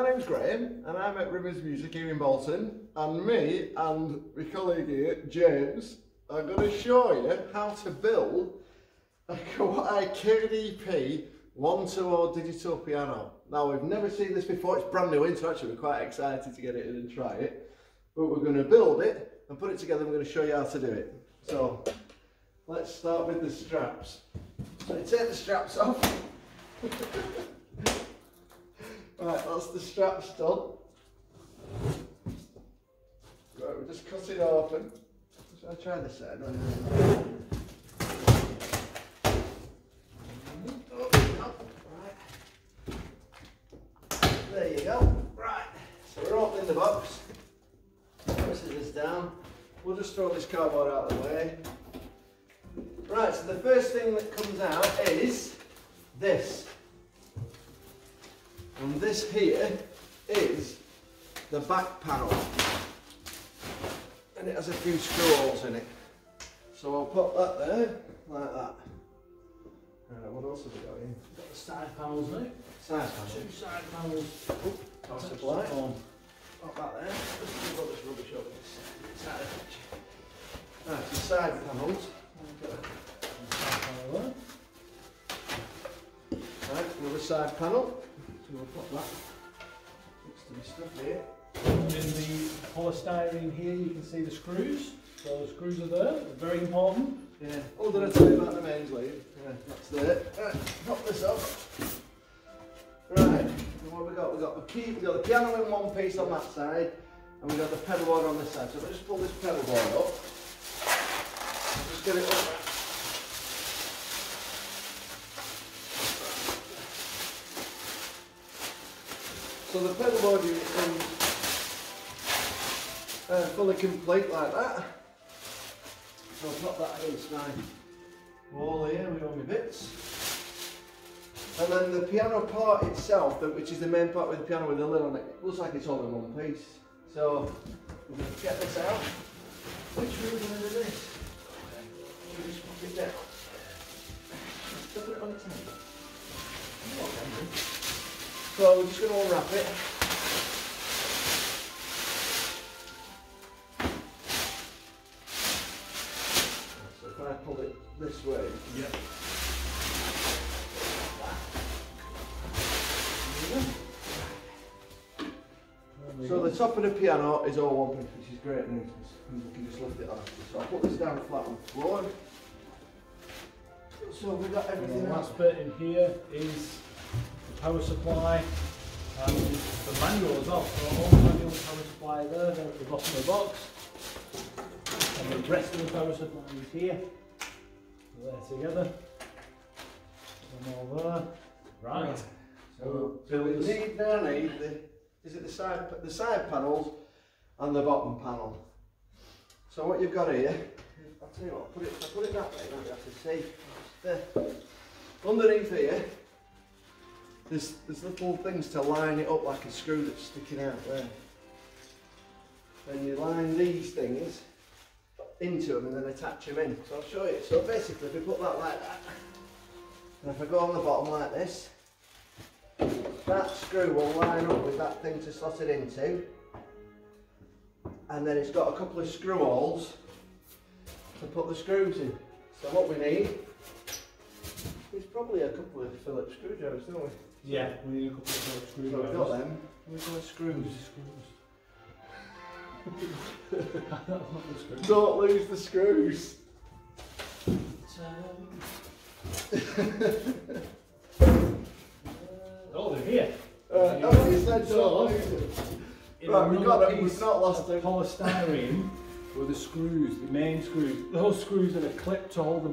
my name's Graham and I'm at Rivers Music here in Bolton, and me and my colleague here, James, are going to show you how to build a Kawai KDP120 digital piano. Now, we've never seen this before, it's brand new, so actually we're quite excited to get it in and try it. But we're going to build it and put it together, and we're going to show you how to do it. So, let's start with the straps. So you take the straps off. Right, that's the straps done. Right, we're just cutting it open. I'll try this side. Right. There you go. Right, so we're opening the box. Put this down. We'll just throw this cardboard out of the way. Right, so the first thing that comes out is this. And this here is the back panel. And it has a few screw holes in it. So I'll put that there, like that. Right, what else have we got here? We've got the side panels now. Side panels. Two side panels. Power supply. Put that there. Just put this rubbish over this side of the picture. Right, so side panels. Right, another side panel. So we'll put that next to the stuff here. In the polystyrene here you can see the screws. So the screws are there, they're very important. Yeah. Oh, did I tell you about the main sleeve? Yeah, that's there. Right, pop this up. Right, and what have we got? We've got the key, we've got the piano in one piece on that side, and we've got the pedal board on this side. So let's just pull this pedal board up. Just get it up. So the pedal board unit comes fully complete like that. So I'll put that against my wall here with all my bits. And then the piano part itself, which is the main part with the piano with the lid on it, it looks like it's all in one piece. So we're going to get this out. Which way are we going to do this? We'll just pop it down. Just put it on its head. So we're just going to unwrap it. So if I pull it this way. Yep. So the top of the piano is all one piece, which is great news. You can just lift it off. So I'll put this down flat on the floor. So we've got everything. The last bit in here is the power supply and the manual as well. So all the manual power supply there, they're at the bottom of the box. And the rest of the power supply is here. So they're together. One more there. Right. So we need is it the side panels and the bottom panel. So what you've got here, I'll tell you what, if I put it that way, don't you have to see. Underneath here, there's little things to line it up, like a screw that's sticking out there. Then you line these things into them and then attach them in. So I'll show you. So basically, if we put that like that, and if I go on the bottom like this, that screw will line up with that thing to slot it into, and then it's got a couple of screw holes to put the screws in. So what we need is probably a couple of Phillips screwdrivers, don't we? Yeah, we need a couple of Phillips So we've screwdrivers. got them. We've got screws. Don't lose the screws. Oh, they're here. You said don't lose them. Right, we've got them. We've not lost them. Polystyrene with the screws, the main screws. Those screws that are clipped to hold the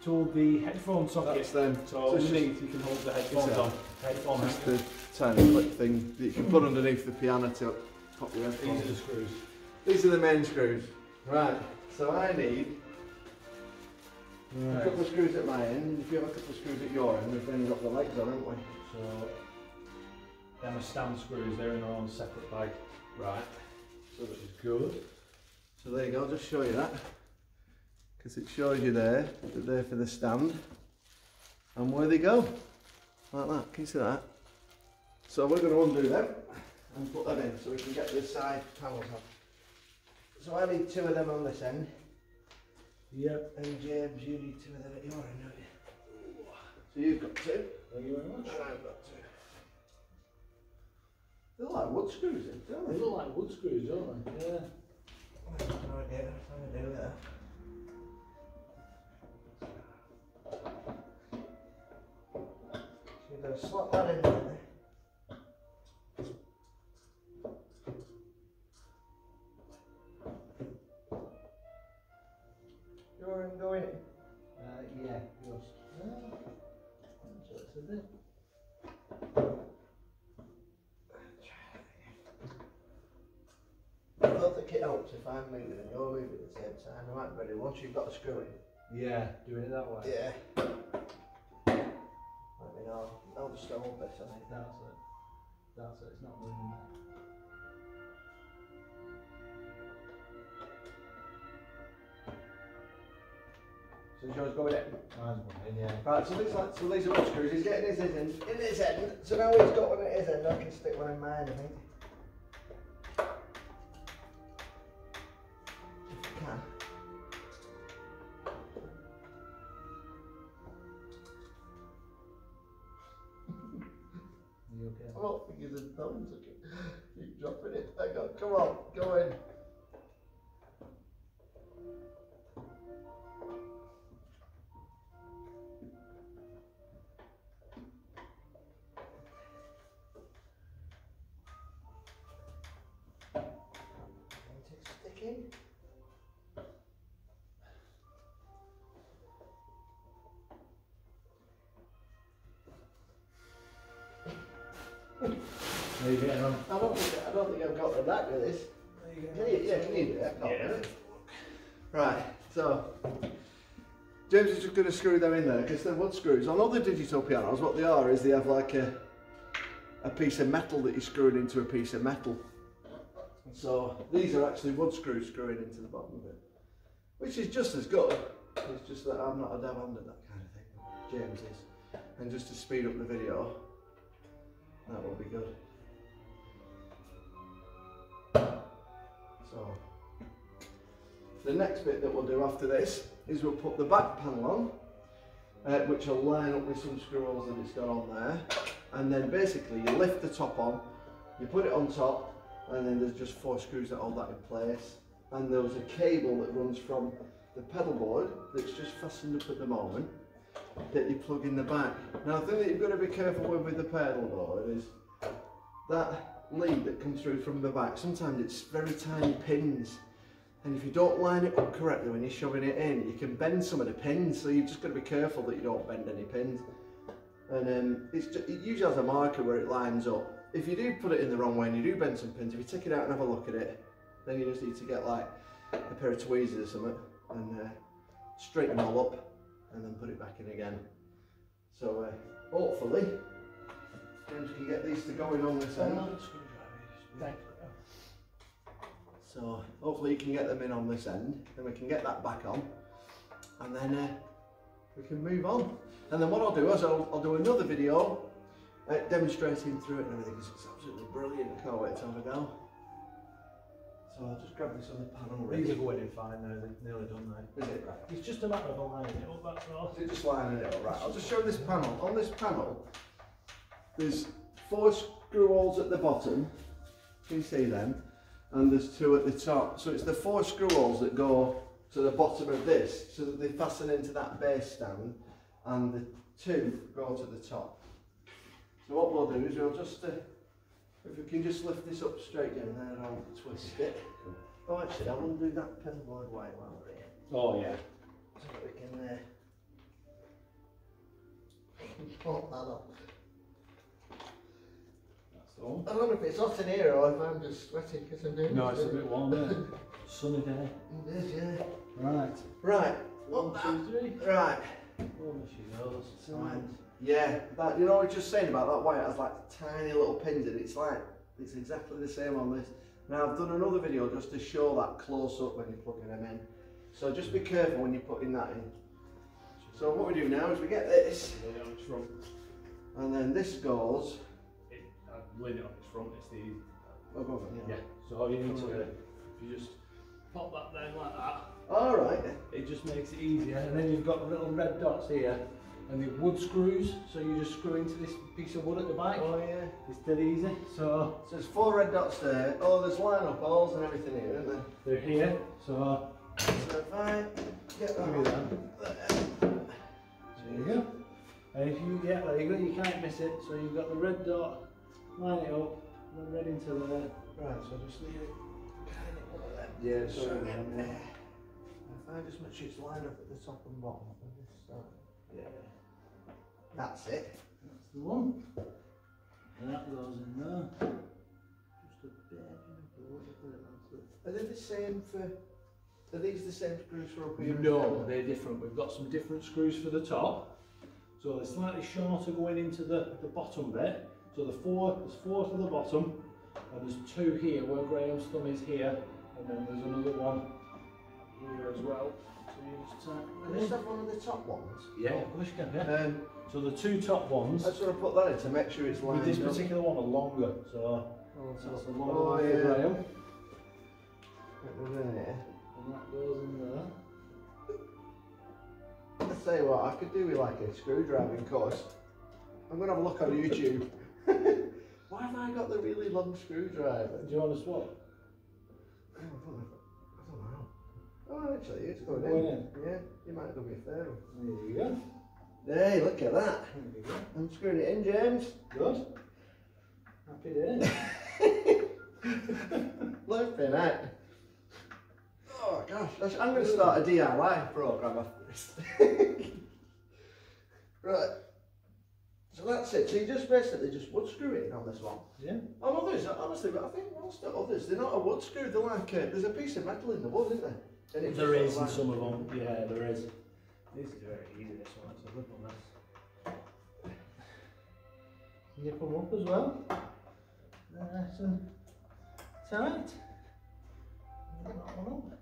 to hold the headphone socket. That's them. So underneath you can hold the headphones on. That's the tiny clip thing that you can put underneath the piano to pop your headphones. These are the screws. These are the main screws. Right, so I need a couple of screws at my end, and if you have a couple of screws at your end, we've then got the legs on, haven't we? So, them are stand screws, they're in their own separate bag. Right. So which is good. So there you go, I'll just show you that. Because it shows you there, that they're for the stand. And where they go. Like that, can you see that? So we're going to undo them and put them in so we can get the side panels on. So I need 2 of them on this end. Yep. And James, you need 2 of them at your end, don't you? So you've got 2. Thank you very much. And I've got 2. They look like wood screws, don't they? They look like wood screws, don't they? Yeah. I have no idea what I'm going to do with that. So you're going to slot that in there. Your end going in? Yeah, yours. So it's a bit. I don't think it helps if I'm moving and you're moving at the same time. I might be ready once you've got the screw in. Yeah, doing it that way. Yeah. Let me know. I'll just hold this, I think. That's it. That's it, it's not moving. So yours going in? Mine's going in, yeah. Right, so these are wood screws. He's getting his in his end. So now he's got one at his end, I can stick one in mine, I think. If I can. Are you okay? I don't think he's in thumbs. Keep dropping it. Hang on, come on, go in. Sticking. Are you getting on? I don't think I've got the knack with this. Can you do that? Yeah. Right, so James is just going to screw them in there because they're wood screws. On other digital pianos, what they are is they have like a piece of metal that you're screwing into a piece of metal. So these are actually wood screws screwing into the bottom of it, which is just as good. It's just that I'm not a dab hand at that kind of thing. James is, and just to speed up the video, that will be good. So the next bit that we'll do after this is we'll put the back panel on, which will line up with some screw holes that it's got on there, and then basically you lift the top on, you put it on top, and then there's just 4 screws that hold that in place, and there's a cable that runs from the pedal board that's just fastened up at the moment that you plug in the back. Now the thing that you've got to be careful with the pedal board is that lead that comes through from the back, sometimes it's very tiny pins, and if you don't line it up correctly when you're shoving it in, you can bend some of the pins, so you've just got to be careful that you don't bend any pins. And it usually has a marker where it lines up. If you do put it in the wrong way and you do bend some pins, if you take it out and have a look at it, then you just need to get like a pair of tweezers or something and straighten them all up and then put it back in again. So hopefully James can get these to go in on this end. So hopefully you can get them in on this end, then we can get that back on, and then we can move on. And then what I'll do is I'll do another video demonstrating through it and everything, because it's absolutely brilliant. I can't wait to have a go. So I'll just grab this other panel. These are going in fine now, they're nearly done now. Is it? Right. It's just a matter of lining it up, that's all. Is it just lining it up? Right, I'll just show this panel. On this panel, there's 4 screw holes at the bottom, can you see them? And there's 2 at the top. So it's the 4 screw holes that go to the bottom of this, so that they fasten into that base stand, and the 2 go to the top. So what we'll do is we'll just, if we can just lift this up straight down there, I'll twist it. Oh actually, I'll undo that pedal board white while we're here. Oh yeah. So that we can pop that up. That's all. I don't know if it's hot in here or if I'm just sweating because I'm doing No, it's a bit warm, isn't it? Sunny day. It is, yeah. Right. Right. 1, 2, 3. Right. Oh, there she goes. Right. Yeah, that, you know what I was just saying about that white, it has like tiny little pins in it. It's exactly the same on this. Now I've done another video just to show that close up when you're plugging them in. So just be careful when you're putting that in. So what we do now is we get this, and then this goes lid on its front, it's the Above it, yeah. So all you need to do, if you just pop that down like that. Alright. It just makes it easier, and then you've got the little red dots here, and the wood screws, so you just screw into this piece of wood at the back. Oh yeah. It's dead easy. So there's 4 red dots there. Oh, there's line-up holes and everything here, isn't there? they're here, so if I get that give you on. that. There you go. And if you, yeah, there you go, you can't miss it. So you've got the red dot, line it up, and then red into there. Right, so I just need it kind of one of them. Yeah, So sorry, if I just make sure it's lined up at the top and bottom of this side. Yeah. That's it. That's the one. And that goes in there. Just a bit. Are they the same for? Are these the same screws for up here? No, they're different. We've got some different screws for the top. So they're slightly shorter going into the bottom bit. So there's 4 to the bottom, and there's 2 here where Graham's thumb is here, and then there's another one here as well. So you just Can I just have one of the top ones? yeah, of course you can. Yeah. So the 2 top ones. I just want to put that in to make sure it's lined With this up. particular one are longer, so that's the longer Oh, one for yeah. Graham. There. And that goes in there. I'll tell you what, I could do with like a screwdriving course. I'm going to have a look on YouTube. Why have I got the really long screwdriver? Do you want to swap? I don't know. Oh, actually, it's going Going in. in? Yeah, you might have done me a favour. There you go. Hey, look at that. There you go. I'm screwing it in, James. Good. Happy days. Flipping out. Oh gosh, I'm going to start a DIY program after this. Right. So that's it. So you just basically just wood screw it in on this one. Yeah. On others, honestly, but I think most of others, they're not a wood screw. They're like there's a piece of metal in the wood, isn't there? And it There just is in sort of some of them. Yeah, there is. This is very easy. This one. It's a little mess. Nip them up as well. Nice and tight. Get that one up.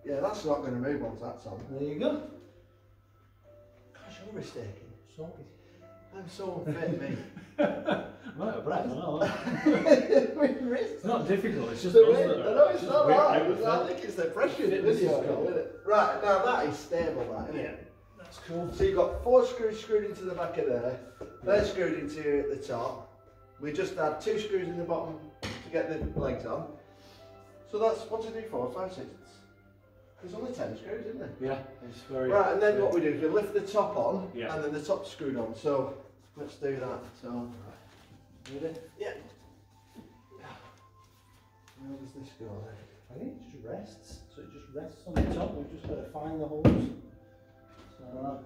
Yeah, that's not going to move once that's on. There you go. Gosh, you're mistaken. Sorted. I'm so unfit, me. Right, a breath, I know. With wrists. It's not difficult, it's just The us wind. that I are- know it's just not we're hard. out of I it. think it's the pressure in the Fitness is video, cool. isn't it? Right, now that is stable, that, isn't Yeah, it? that's cool. So you've got 4 screws screwed into the back of there. They're screwed into here at the top. We just had 2 screws in the bottom to get the legs on. So that's 1, 2, 3, 4, 5, 6. There's only 10 screws, isn't there? Yeah, it's very... Right, and then what we do is we lift the top on, Yeah. and then the top's screwed on. So let's do that. So, Ready? yeah. Where does this go then? I think it just rests. So it just rests on the top. We've just got to find the holes. So,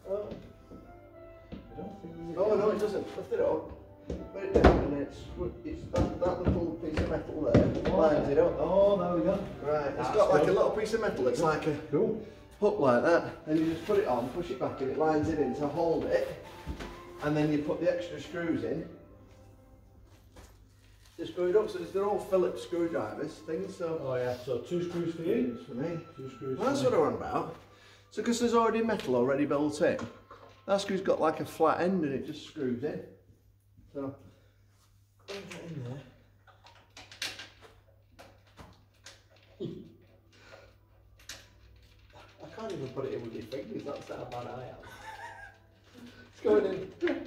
Oh, I don't think there's oh no, it doesn't. Lift it up. Put it down, and it's that little piece of metal there lines it up. Oh, there we go. Right, it's That's got like good. a little piece of metal. It's like a Cool. hook like that, and you just put it on, push it back, and it lines it in to hold it. And then you put the extra screws in to screw it up. So they're all Phillips screwdrivers things. So Oh yeah, so 2 screws for you. for me. 2 screws Well, that's for what me. I'm on about. So because there's already metal already built in, that screw's got like a flat end and it just screws in. So put that in there. I can't even put it in with your fingers, that's how bad I am. It's going in.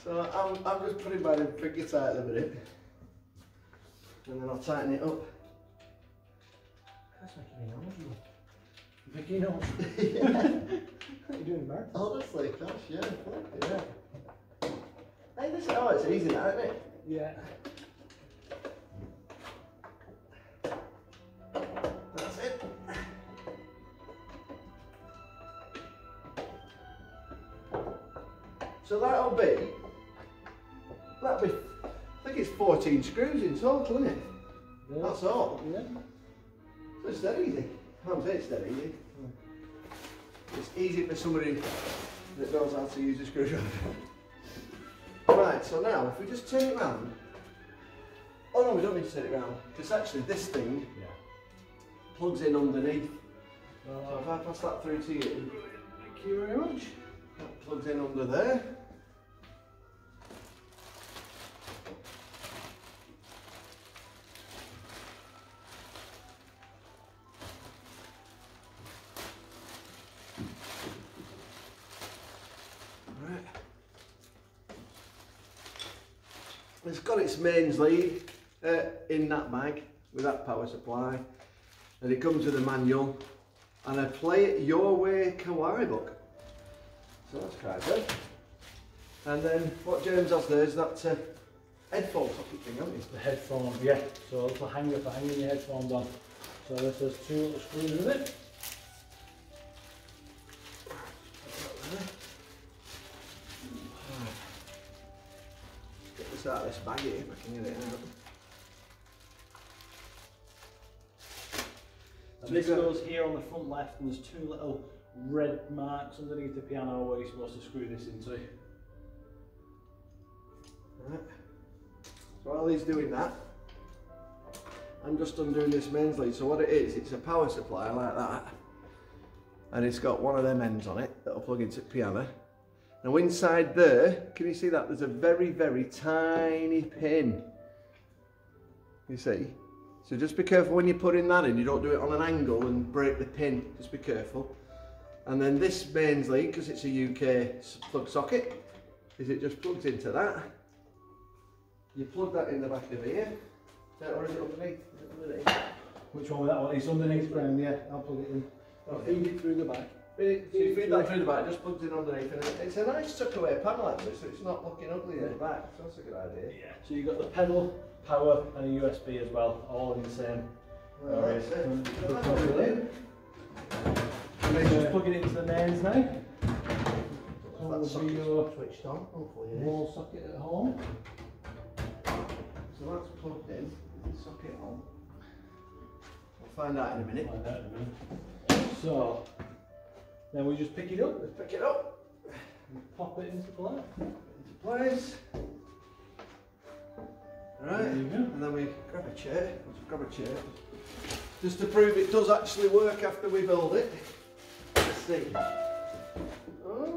So I'm just putting mine in finger tight at the minute. And then I'll tighten it up. That's making me nauseous. Vicky, no. Yeah. What are you doing, Mark? Honestly, gosh, yeah, yeah. Hey, this it's easy now, isn't it? Yeah. That's it. So that'll be, I think it's 14 screws in total, isn't it? Yeah. That's all. Yeah. So it's dead easy. I can't say it's dead easy. It's easy for somebody that knows how to use a screwdriver. Right, so now if we just turn it round. Oh no, we don't need to turn it round, because actually this thing plugs in underneath. So if I pass that through to you, Thank you very much. that plugs in under there. It's got its mains lead in that bag with that power supply, and it comes with a manual and a Play It Your Way Kawai book. So that's quite good. And then what James has there is that headphone socket thing, hasn't it? The headphone, yeah. So it's a hanger for hanging your headphones on. So this has 2 little screws in it. Get this out of this bag here if I can get it out. And this goes here on the front left, and there's 2 little red marks underneath the piano where you're supposed to screw this into. Right. So while he's doing that, I'm just undoing this mains lead. So what it is, it's a power supply like that, and it's got one of them ends on it that'll plug into the piano. Now inside there, can you see that? There's a very, very tiny pin. You see? So just be careful when you're putting that in, you don't do it on an angle and break the pin, just be careful. And then this mains lead, because it's a UK plug socket, is it just plugs into that. You plug that in the back of here, or is it underneath? Which one with that one? It's underneath Graham, yeah, I'll plug it in. I'll feed it through the back. So you feed that through the back, just plugs in underneath, and it's a nice tuck away panel actually, so it's not looking ugly in the back, so that's a good idea. Yeah, so you've got the pedal, power and a USB as well, all in the same. Well, that's it. And then just plug it into the mains now. That socket's switched on, hopefully it is. Wall socket at home. So that's plugged in, socket on. We'll find out in a minute. Find out in a minute. So, then we just pick it up. Let's pick it up. And pop it into place. Into place. Right, and then we grab a chair. Let's grab a chair. Just to prove it does actually work after we build it. Let's see. Oh.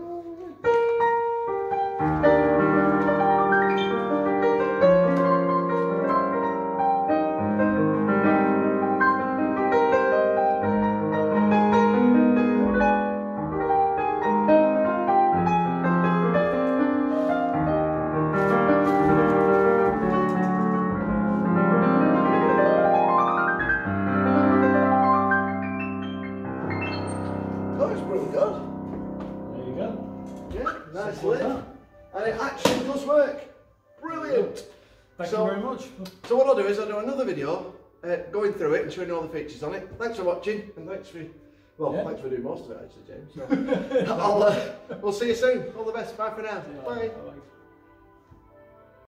Nice lid. And it actually does work. Brilliant. Thank you very much. So what I'll do is I'll do another video going through it and showing you all the features on it. Thanks for watching, and thanks for thanks for doing most of it actually, James. So we'll see you soon. All the best. Bye for now. Bye. Bye.